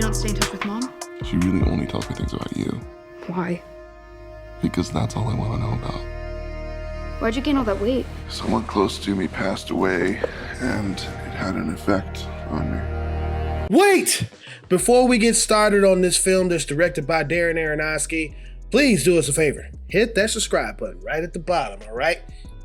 don't stay in touch with Mom? She really only tells me things about you. Why? Because that's all I want to know about. Why'd you gain all that weight? Someone close to me passed away, and it had an effect on me. Wait! Before we get started on this film that's directed by Darren Aronofsky, please do us a favor. Hit that subscribe button right at the bottom, all right?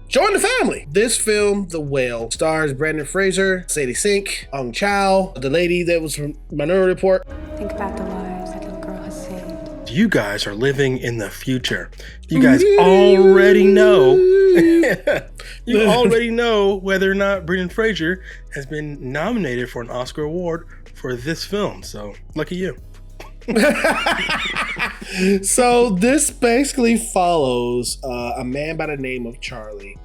Join the family. This film, The Whale, stars Brendan Fraser, Sadie Sink, Ong Chow, the lady that was from Minority Report. Think about the lives that little girl has saved. You guys are living in the future. You guys already know. You already know whether or not Brendan Fraser has been nominated for an Oscar award for this film. So lucky you. So this basically follows a man by the name of Charlie.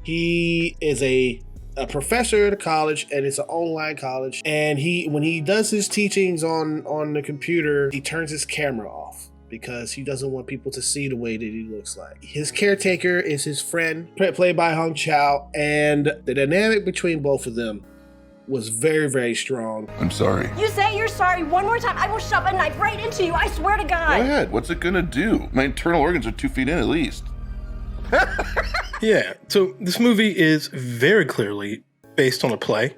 He is a professor at a college, and it's an online college. And when he does his teachings on the computer, he turns his camera off because he doesn't want people to see the way that he looks like. His caretaker is his friend, played by Hong Chow, and the dynamic between both of them was very, very strong. I'm sorry. You say you're sorry one more time, I will shove a knife right into you, I swear to God. Go ahead. What's it gonna do? My internal organs are 2 feet in at least. Yeah, so this movie is very clearly based on a play.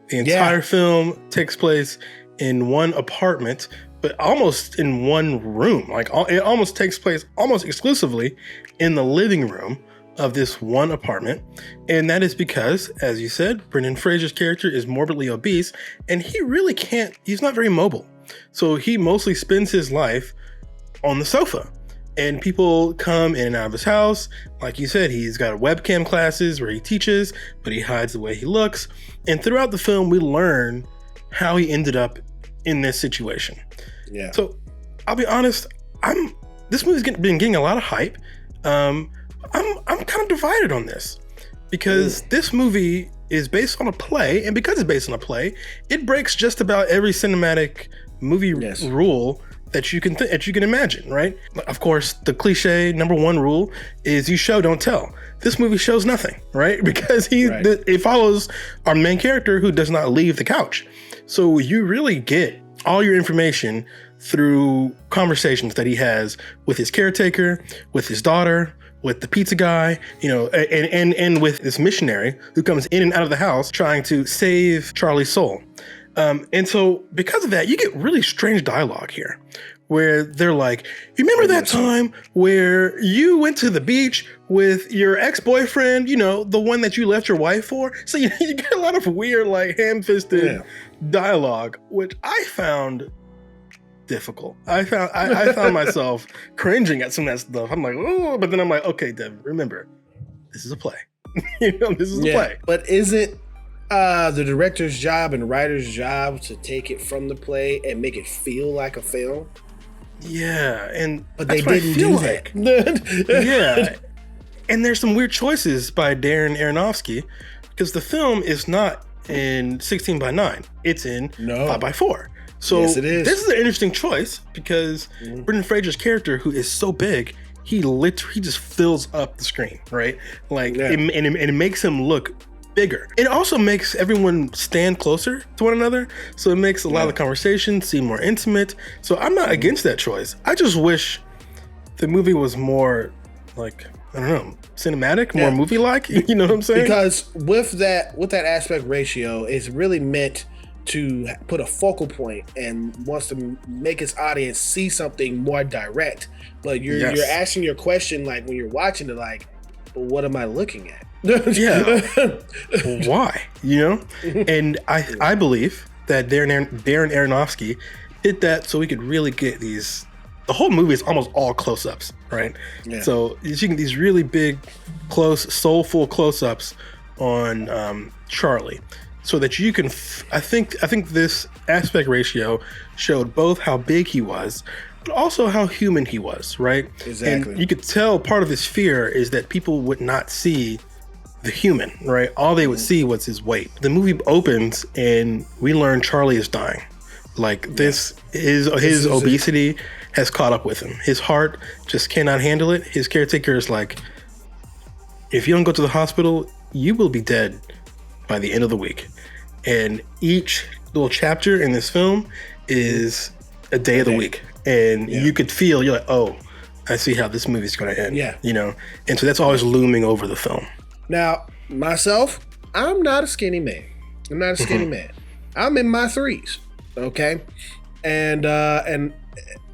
The entire film takes place in one apartment, but almost in one room. Like it almost takes place almost exclusively in the living room of this one apartment. And that is because, as you said, Brendan Fraser's character is morbidly obese, and he's not very mobile. So he mostly spends his life on the sofa. And people come in and out of his house. Like you said, he's got webcam classes where he teaches, but he hides the way he looks. And throughout the film, we learn how he ended up in this situation. Yeah. So I'll be honest, this movie's been getting a lot of hype. I'm kind of divided on this because this movie is based on a play, and because it's based on a play, it breaks just about every cinematic movie rule that you can imagine, right? Of course, the cliche number one rule is you show, don't tell. This movie shows nothing, right? Because it follows our main character who does not leave the couch. So you really get all your information through conversations that he has with his caretaker, with his daughter, with the pizza guy, and with this missionary who comes in and out of the house trying to save Charlie's soul. And so because of that, you get really strange dialogue here where they're like, you remember that time where you went to the beach with your ex-boyfriend, the one that you left your wife for? So you get a lot of weird, like ham-fisted dialogue, which I found difficult. I found myself cringing at some of that stuff. I'm like, oh, but then I'm like, okay, Devin, remember, this is a play. This is a play. But isn't the director's job and writer's job to take it from the play and make it feel like a film? Yeah, but they didn't do that. Yeah, and there's some weird choices by Darren Aronofsky because the film is not in 16:9; it's in 5:4. So yes, it is. This is an interesting choice because Brendan Fraser's character, who is so big, he just fills up the screen, right? Like, it makes him look bigger. It also makes everyone stand closer to one another. So it makes a lot of the conversation seem more intimate. So I'm not against that choice. I just wish the movie was more like, I don't know, cinematic, more movie-like. You know what I'm saying? Because with that aspect ratio, it's really meant to put a focal point and wants to make its audience see something more direct. But you're asking your question, like when you're watching it, like, but what am I looking at? Why? And I believe that Darren Aronofsky did that so we could really get these. The whole movie is almost all close-ups, right? Yeah. So you can these really big, close, soulful close-ups on Charlie, so that you can. I think this aspect ratio showed both how big he was, but also how human he was, right? Exactly. And you could tell part of his fear is that people would not see the human, right? All they would see was his weight. The movie opens and we learn Charlie is dying. Like his obesity has caught up with him. His heart just cannot handle it. His caretaker is like, if you don't go to the hospital, you will be dead by the end of the week. And each little chapter in this film is a day of the week. And you could feel, you're like, oh, I see how this movie's going to end. Yeah. You know? And so that's always looming over the film. Now, myself, I'm not a skinny man. I'm not a skinny man. I'm in my 3s, okay? And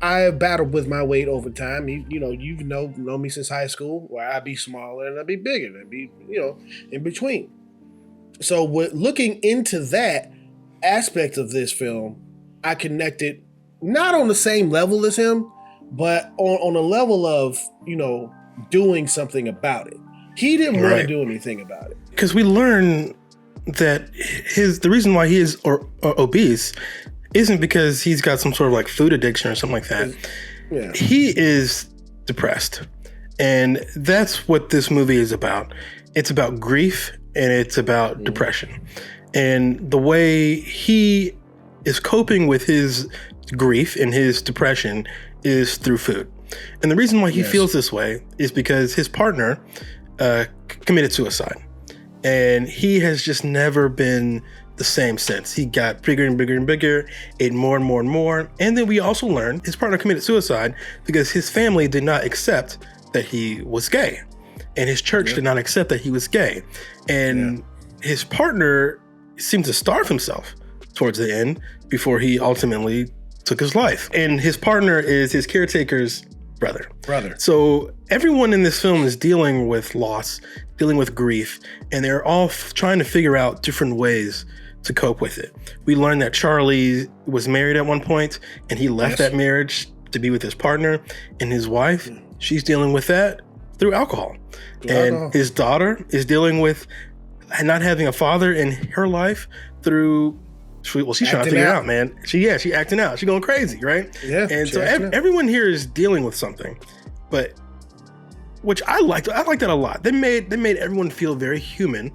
I have battled with my weight over time. You've known me since high school, where I'd be smaller and I'd be bigger, and I'd be, in between. So with looking into that aspect of this film, I connected not on the same level as him, but on a level of, doing something about it. He didn't want to do anything about it. Because we learn that the reason why he is obese isn't because he's got some sort of like food addiction or something like that. Yeah. He is depressed. And that's what this movie is about. It's about grief and it's about depression. And the way he is coping with his grief and his depression is through food. And the reason why he feels this way is because his partner committed suicide. And he has just never been the same since. He got bigger and bigger and bigger, ate more and more and more. And then we also learned his partner committed suicide because his family did not accept that he was gay. And his church did not accept that he was gay. And his partner seemed to starve himself towards the end before he ultimately took his life. And his partner is his caretaker's brother. So everyone in this film is dealing with loss, dealing with grief, and they're all trying to figure out different ways to cope with it. We learned that Charlie was married at one point, and he left that marriage to be with his partner, and his wife, she's dealing with that through alcohol. His daughter is dealing with not having a father in her life through, well, she's trying to figure it out, man. She acting out. She's going crazy, right? Yeah. And so everyone here is dealing with something, but which I liked that a lot. They made everyone feel very human,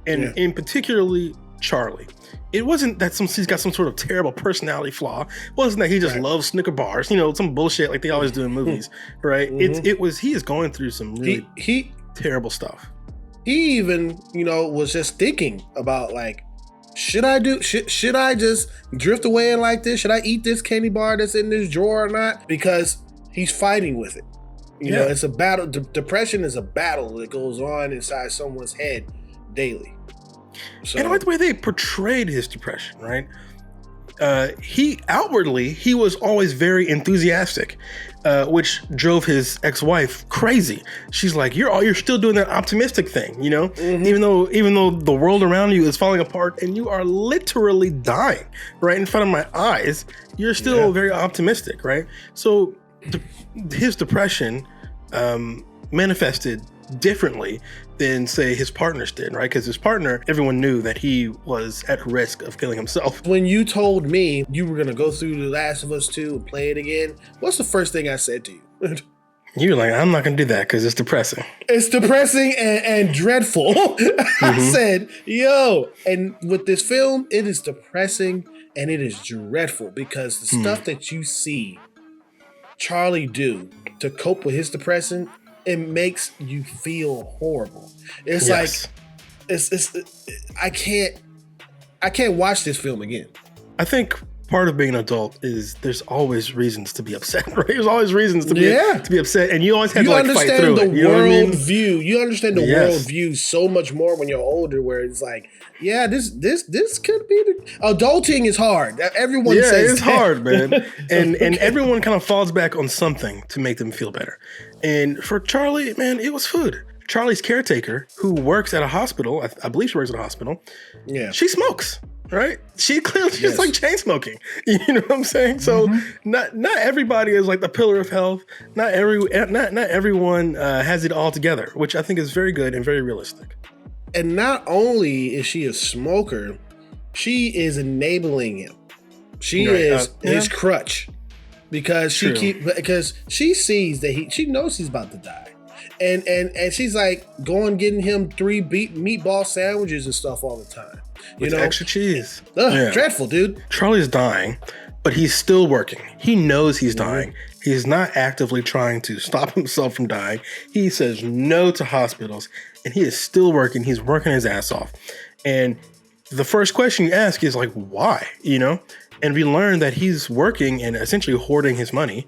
and in particularly Charlie. It wasn't that he's got some sort of terrible personality flaw. It wasn't that he just loves Snicker bars, some bullshit like they always do in movies, right? He is going through some really terrible stuff. He even, was just thinking about like, should I just drift away like this? Should I eat this candy bar that's in this drawer or not? Because he's fighting with it. You know, it's a battle. Depression is a battle that goes on inside someone's head daily. So, and I like the way they portrayed his depression, right? He was always very enthusiastic, which drove his ex-wife crazy. She's like, you're still doing that optimistic thing, even though the world around you is falling apart and you are literally dying right in front of my eyes, you're still very optimistic, right? So his depression manifested differently than, say, his partners did, right? Because his partner, everyone knew that he was at risk of killing himself. When you told me you were going to go through The Last of Us 2 and play it again, what's the first thing I said to you? You were like, I'm not going to do that because it's depressing. It's depressing and dreadful. I said, and with this film, it is depressing and it is dreadful because the stuff that you see Charlie do to cope with his depression, it makes you feel horrible. It's like, I can't watch this film again. I think part of being an adult is there's always reasons to be upset, right? There's always reasons to be upset, and you always have to like fight through it. You understand the world view. You understand the world view so much more when you're older, where it's like, this could be adulting is hard. Everyone says it's hard, man. And everyone kind of falls back on something to make them feel better. And for Charlie, man, it was food. Charlie's caretaker, who works at a hospital, I believe she works at a hospital. Yeah, she smokes. Right? She clearly just like chain smoking. You know what I'm saying? So not everybody is like the pillar of health. Not everyone has it all together, which I think is very good and very realistic. And not only is she a smoker, she is enabling him. She is his crutch because she sees that she knows he's about to die. And she's like going getting him 3 meatball sandwiches and stuff all the time. With extra cheese. Dreadful, dude. Charlie's dying, but he's still working. He knows he's dying. He's not actively trying to stop himself from dying. He says no to hospitals, and he is still working. He's working his ass off. And the first question you ask is like, why? And we learn that he's working and essentially hoarding his money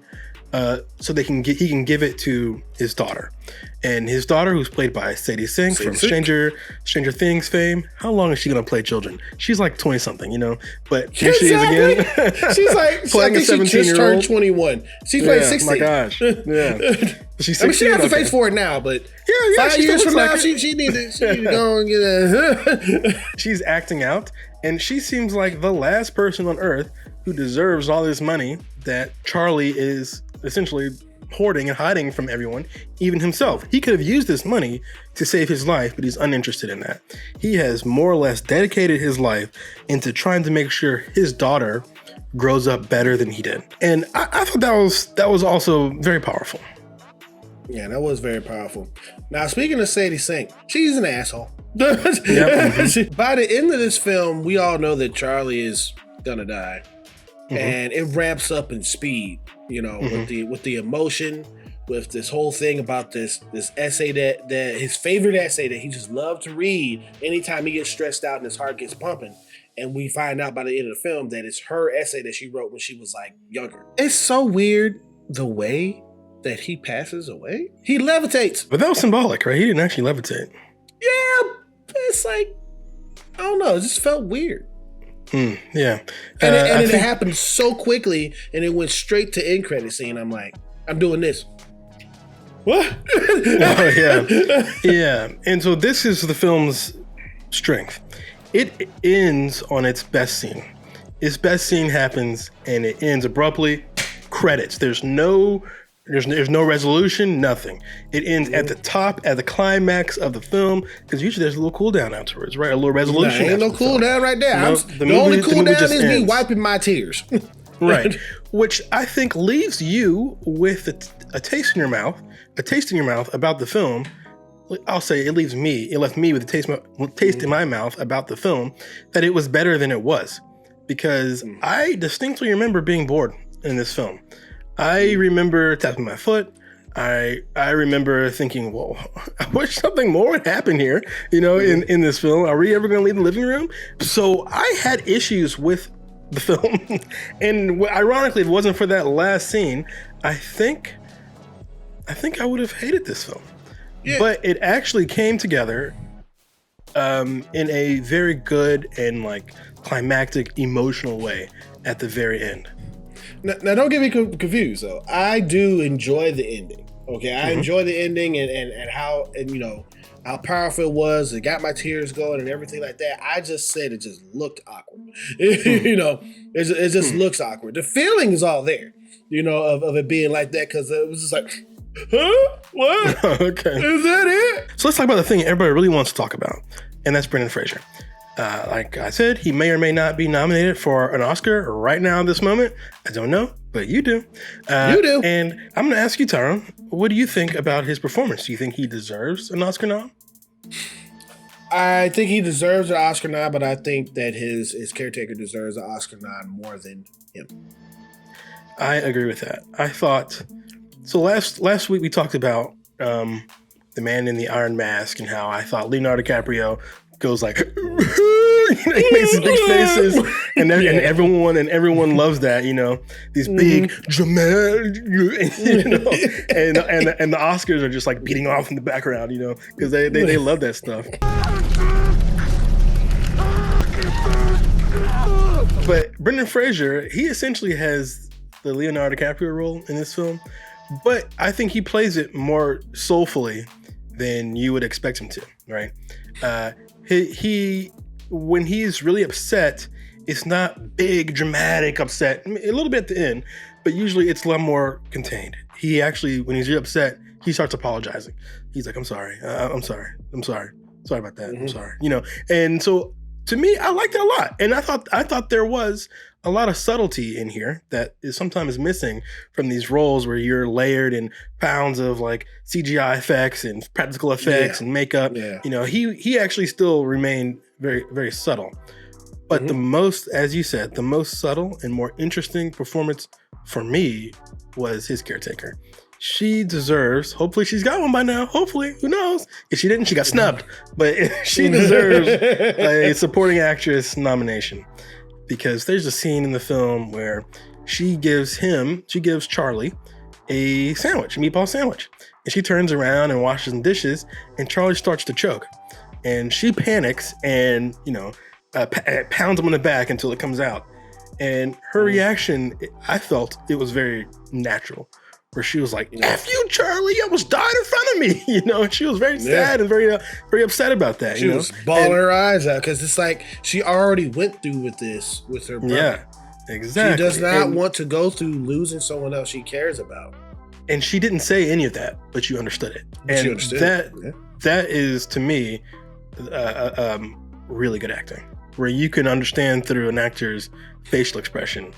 so he can give it to his daughter. And his daughter, who's played by Sadie Sink from Stranger Things fame. How long is she gonna play children? She's like 20 something, you know. But here she is again. She's like playing a 17-year-old. She just turned 21. She's playing 16. Oh my gosh. Yeah. She's 16. I mean, she has the face for it now, but 5 years from now, she need to go and get a. She's acting out, and she seems like the last person on earth who deserves all this money that Charlie is essentially hoarding and hiding from everyone, even himself. He could have used this money to save his life, but he's uninterested in that. He has more or less dedicated his life into trying to make sure his daughter grows up better than he did. And I thought that was also very powerful. Yeah, that was very powerful. Now, speaking of Sadie Sink, she's an asshole. Yep, mm-hmm. By the end of this film, we all know that Charlie is gonna die. Mm-hmm. And it ramps up in speed, you know, with the emotion, with this whole thing about this essay that his favorite essay that he just loved to read anytime he gets stressed out and his heart gets pumping. And we find out by the end of the film that it's her essay that she wrote when she was like younger. It's so weird the way that he passes away. He levitates. But that was symbolic, right? He didn't actually levitate. Yeah, it's like, I don't know, it just felt weird. Yeah. And it happened so quickly, and it went straight to end credit scene. I'm like, I'm doing this. What? Oh, yeah. Yeah. And so this is the film's strength. It ends on its best scene. Its best scene happens, and it ends abruptly. Credits. There's no resolution, nothing. It ends at the top, at the climax of the film, because usually there's a little cool down afterwards, right? A little resolution. Ain't no cool down right there. The only cool down is me wiping my tears. Right. Which I think leaves you with a taste in your mouth, about the film. I'll say it left me with a taste in my mouth about the film, that it was better than it was. Because I distinctly remember being bored in this film. I remember tapping my foot. I remember thinking, well, I wish something more would happen here, you know, in this film. Are we ever going to leave the living room? So I had issues with the film. And ironically, if it wasn't for that last scene, I think I would have hated this film. Yeah. But it actually came together in a very good and like climactic, emotional way at the very end. Now, don't get me confused though. I do enjoy the ending. Okay, I enjoy the ending and how you know how powerful it was. It got my tears going and everything like that. I just said it just looked awkward. You know, it just looks awkward. The feeling is all there. You know, of it being like that, because it was just like, huh? What? Okay, is that it? So let's talk about the thing everybody really wants to talk about, and that's Brendan Fraser. Like I said, he may or may not be nominated for an Oscar right now at this moment. I don't know, but you do. You do. And I'm going to ask you, Tyrone, what do you think about his performance? Do you think he deserves an Oscar nom? I think he deserves an Oscar nom, but I think that his caretaker deserves an Oscar nom more than him. I agree with that. I thought, so last week we talked about the man in the iron mask and how I thought Leonardo DiCaprio goes like, he makes his big faces, and everyone loves that, you know, these big dramatic, you know, and the Oscars are just like beating off in the background, you know, because they love that stuff. But Brendan Fraser, he essentially has the Leonardo DiCaprio role in this film, but I think he plays it more soulfully than you would expect him to, right? He when he's really upset, it's not big, dramatic upset. A little bit at the end, but usually it's a lot more contained. He actually, when he's really upset, he starts apologizing. He's like, I'm sorry about that. I'm sorry, you know? And so to me, I liked it a lot. And I thought there was a lot of subtlety in here that is sometimes missing from these roles where you're layered in pounds of like CGI effects and practical effects and makeup. Yeah. You know, he actually still remained very, very subtle. But the most, as you said, the most subtle and more interesting performance for me was his caretaker. She deserves, hopefully she's got one by now, hopefully, who knows? If she didn't, she got snubbed. But she deserves a supporting actress nomination. because there's a scene in the film where she gives Charlie a sandwich, a meatball sandwich. And she turns around and washes the dishes, and Charlie starts to choke. And she panics and, pounds him on the back until it comes out. And her reaction, I felt it was very natural, where she was like, F you, Charlie, you almost died in front of me. And she was very sad and very upset about that. She was bawling her eyes out because it's like she already went through with this with her brother. Yeah, exactly. She does not want to go through losing someone else she cares about. And she didn't say any of that, but you understood it. That is, to me, really good acting, where you can understand through an actor's facial expression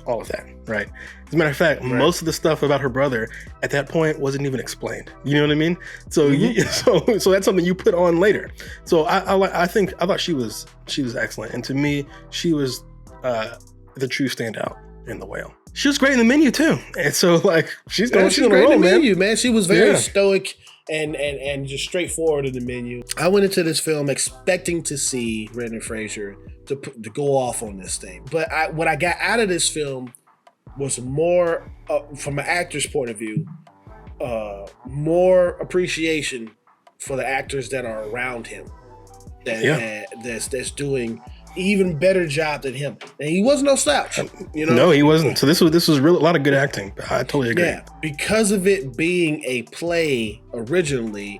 all of that, right? As a matter of fact, most of the stuff about her brother at that point wasn't even explained. You know what I mean? So, so that's something you put on later. So I thought she was excellent, and to me, she was the true standout in The Whale. She was great in the menu too, and so she's great in the menu, man. She was very stoic and just straightforward in the menu. I went into this film expecting to see Brendan Fraser to go off on this thing, but what I got out of this film was more, from an actor's point of view, more appreciation for the actors that are around him, that's doing even better job than him. And he was no slouch. No, he wasn't. So this was really a lot of good acting. I totally agree. Yeah, because of it being a play originally,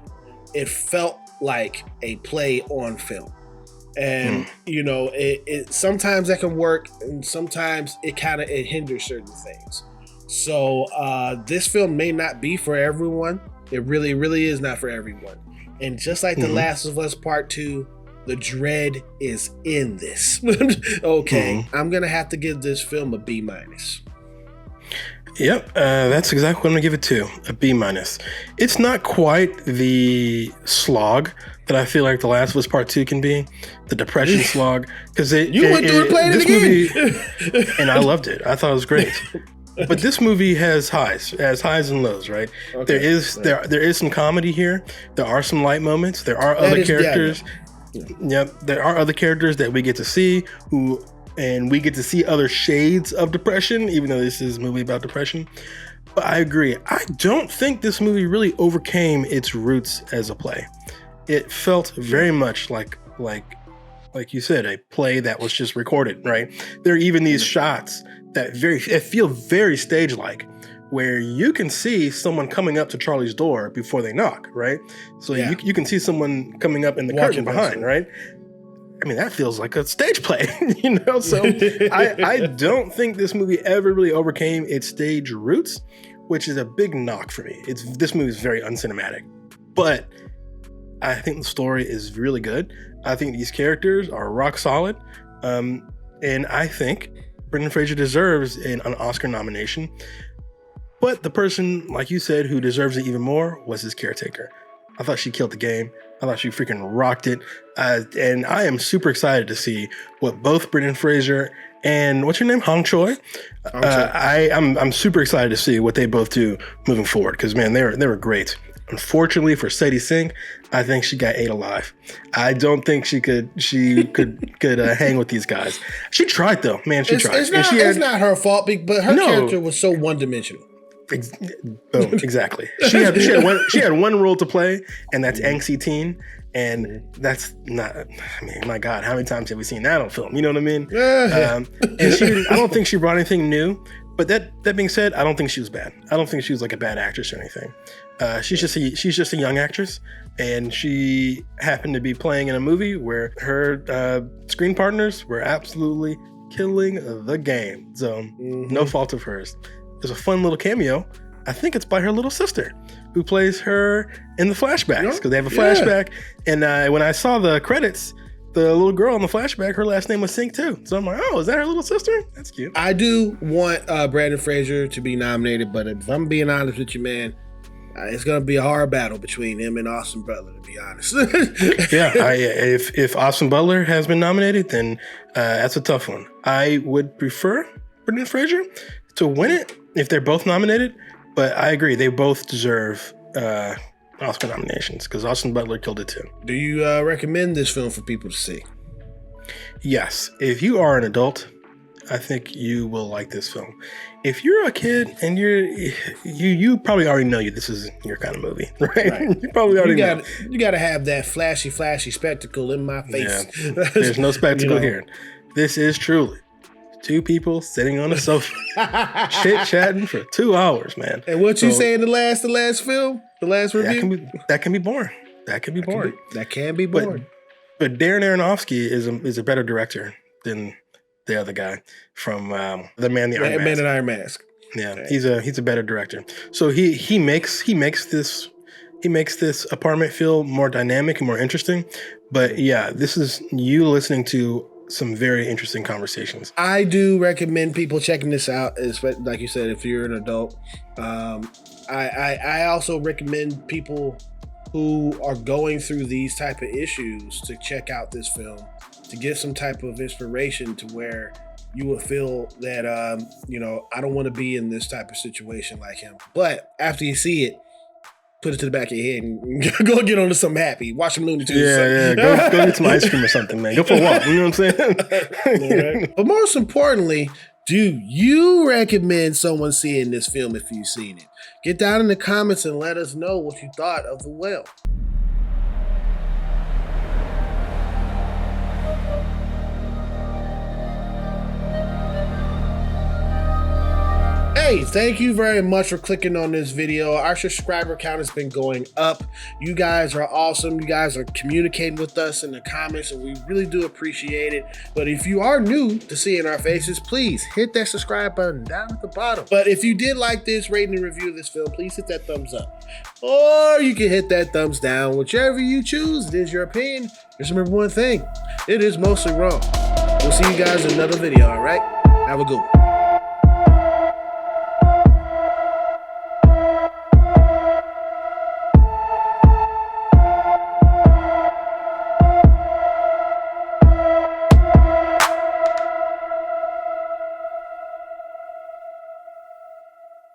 it felt like a play on film. And it sometimes that can work, and sometimes it hinders certain things. So this film may not be for everyone. It really, really is not for everyone. And just like The Last of Us Part 2, the dread is in this. Okay, I'm gonna have to give this film a B-. Yep, that's exactly what I'm gonna give it to, a B-. It's not quite the slog that I feel like The Last of Us Part 2 can be, the depression slog, because you went through it playing it again, movie, and I loved it. I thought it was great. But this movie has highs and lows, right? Okay, there is some comedy here. There are some light moments. There are other characters. Yep, there are other characters that we get to see and we get to see other shades of depression, even though this is a movie about depression. But I agree. I don't think this movie really overcame its roots as a play. It felt very much like you said, a play that was just recorded, right? There are even these shots that feel very stage-like, where you can see someone coming up to Charlie's door before they knock, right? So you can see someone coming up in the curtain behind, right? I mean, that feels like a stage play, So I don't think this movie ever really overcame its stage roots, which is a big knock for me. This movie is very uncinematic, but I think the story is really good. I think these characters are rock solid, and I think Brendan Fraser deserves an Oscar nomination. But the person, like you said, who deserves it even more was his caretaker. I thought she killed the game. I thought she freaking rocked it. And I am super excited to see what both Brendan Fraser and what's your name? Hong Choi? I'm super excited to see what they both do moving forward, because man, they were great. Unfortunately for Sadie Sink, I think she got ate alive. I don't think she could hang with these guys. She tried though, man. She tried. It's not her fault, but her character was so one-dimensional. Boom, exactly. She had one role to play, and that's angsty teen, and that's not. I mean, my God, how many times have we seen that on film? You know what I mean? And I don't think she brought anything new. But that being said, I don't think she was bad. I don't think she was like a bad actress or anything. She's just a young actress, and she happened to be playing in a movie where her screen partners were absolutely killing the game. So no fault of hers. There's a fun little cameo. I think it's by her little sister, who plays her in the flashbacks, because they have a flashback. And when I saw the credits, the little girl in the flashback, her last name was Sink too. So I'm like, oh, is that her little sister? That's cute. I do want Brendan Fraser to be nominated, but if I'm being honest with you, man, it's going to be a hard battle between him and Austin Butler, to be honest. If Austin Butler has been nominated, then that's a tough one. I would prefer Brendan Fraser to win it if they're both nominated, but I agree, they both deserve Oscar nominations, because Austin Butler killed it too. Do you recommend this film for people to see? Yes, if you are an adult, I think you will like this film. If you're a kid and you probably already know this is your kind of movie, right? You probably already know. You got to have that flashy spectacle in my face. Yeah. There's no spectacle here. This is truly two people sitting on a sofa, chit-chatting for 2 hours, man. And what you say in the last film, the last review? That can be boring. That can be boring. That can be boring. But Darren Aronofsky is a better director than the other guy from The Man in the Iron Mask. Man in Iron Mask. Yeah, right. He's a better director. So he makes this apartment feel more dynamic and more interesting. But yeah, this is you listening to some very interesting conversations. I do recommend people checking this out, especially like you said, if you're an adult. I also recommend people who are going through these type of issues to check out this film to get some type of inspiration to where you will feel that, I don't want to be in this type of situation like him. But after you see it, put it to the back of your head and go get on to something happy. Watch some Looney Tunes. Yeah. Go get some ice cream or something, man. Go for a walk. You know what I'm saying? Right. But most importantly, do you recommend someone seeing this film if you've seen it? Get down in the comments and let us know what you thought of The Whale. Hey, thank you very much for clicking on this video. Our subscriber count has been going up. You guys are awesome. You guys are communicating with us in the comments, and we really do appreciate it. But if you are new to seeing our faces, please hit that subscribe button down at the bottom. But if you did like this rating and review of this film, please hit that thumbs up. Or you can hit that thumbs down. Whichever you choose, it is your opinion. Just remember one thing. It is mostly wrong. We'll see you guys in another video, all right? Have a good one.